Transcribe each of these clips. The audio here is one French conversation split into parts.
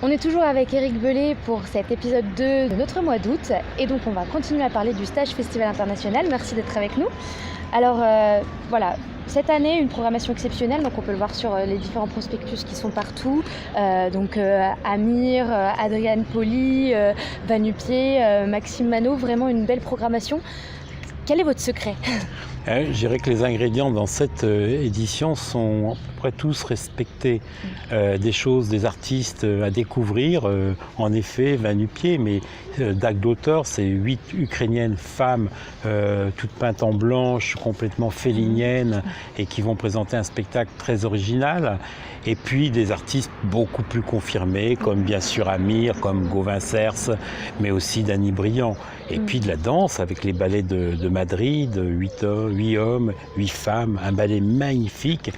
On est toujours avec Éric Bellet pour cet épisode 2 de notre mois d'août et donc on va continuer à parler du stage Festival International. Merci d'être avec nous. Alors voilà, cette année une programmation exceptionnelle, donc on peut le voir sur les différents prospectus qui sont partout. Amir, Adrienne Poli, Vanupier, Maxime Manot, vraiment une belle programmation. Quel est votre secret ? Je dirais que les ingrédients dans cette édition sont à peu près tous respectés. Des choses, des artistes à découvrir. En effet, Vanupier, mais d'actes d'auteur, c'est 8 Ukrainiennes femmes, toutes peintes en blanche, complètement féliniennes, et qui vont présenter un spectacle très original. Et puis des artistes beaucoup plus confirmés, comme bien sûr Amir, comme Gauvin Cers, mais aussi Dany Briand. Et puis de la danse avec les ballets de Madrid, 8 hommes, 8 femmes, un ballet magnifique.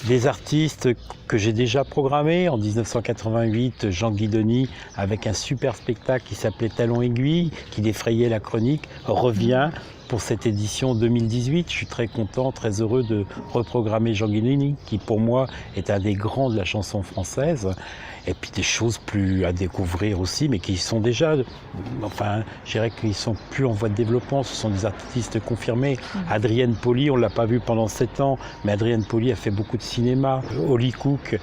Des artistes que j'ai déjà programmés en 1988, Jean Guidoni, avec un super spectacle qui s'appelait Talons Aiguilles, qui défrayait la chronique, revient pour cette édition 2018. Je suis très content, très heureux de reprogrammer Jean Guidoni, qui pour moi est un des grands de la chanson française. Et puis des choses plus à découvrir aussi, mais qui sont déjà, enfin, je dirais qu'ils sont plus en voie de développement. Ce sont des artistes confirmés. Adrienne Poli, on ne l'a pas vu pendant 7 ans, mais Adrienne Poli a fait beaucoup de cinéma. Holly Cook,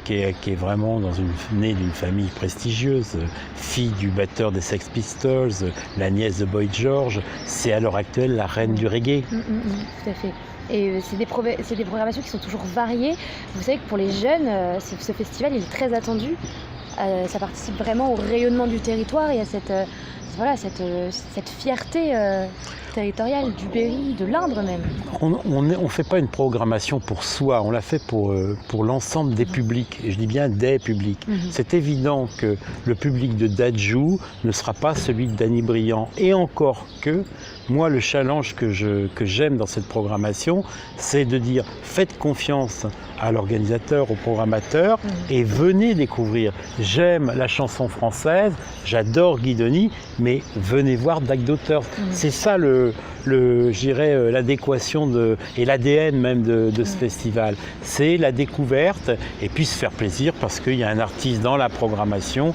qui est vraiment née d'une famille prestigieuse, fille du batteur des Sex Pistols, la nièce de Boy George, c'est à l'heure actuelle la reine du reggae. Tout à fait. Et c'est des programmations qui sont toujours variées. Vous savez que pour les jeunes, ce festival il est très attendu. Ça participe vraiment au rayonnement du territoire. Il y a cette fierté territoriale du Berry, de l'Indre même. On ne fait pas une programmation pour soi, on l'a fait pour l'ensemble des publics. Et je dis bien des publics. C'est évident que le public de Dadju ne sera pas celui de Dany Briand. Et encore que, moi, le challenge que j'aime dans cette programmation, c'est de dire faites confiance à l'organisateur, au programmateur, et venez découvrir. J'aime la chanson française, j'adore Guidoni, mais venez voir d'actes d'auteur. C'est ça je dirais, l'adéquation et l'ADN même de ce festival. C'est la découverte et puis se faire plaisir parce qu'il y a un artiste dans la programmation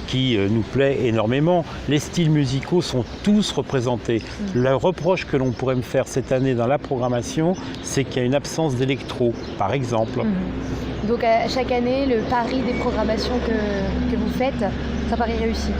qui nous plaît énormément. Les styles musicaux sont tous représentés. Le reproche que l'on pourrait me faire cette année dans la programmation, c'est qu'il y a une absence d'électro, par exemple. Donc chaque année, le pari des programmations que vous faites, ça paraît réussi.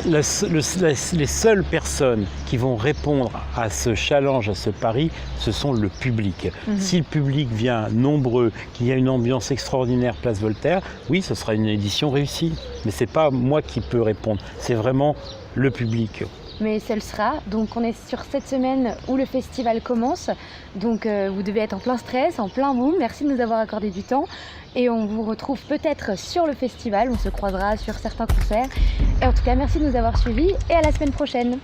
Les seules personnes qui vont répondre à ce challenge, à ce pari, ce sont le public. Si le public vient nombreux, qu'il y a une ambiance extraordinaire Place Voltaire, oui, ce sera une édition réussie. Mais ce n'est pas moi qui peux répondre, c'est vraiment le public. Mais ce le sera. Donc on est sur cette semaine où le festival commence. Donc vous devez être en plein stress, en plein boom. Merci de nous avoir accordé du temps. Et on vous retrouve peut-être sur le festival. On se croisera sur certains concerts. Et en tout cas, merci de nous avoir suivis et à la semaine prochaine.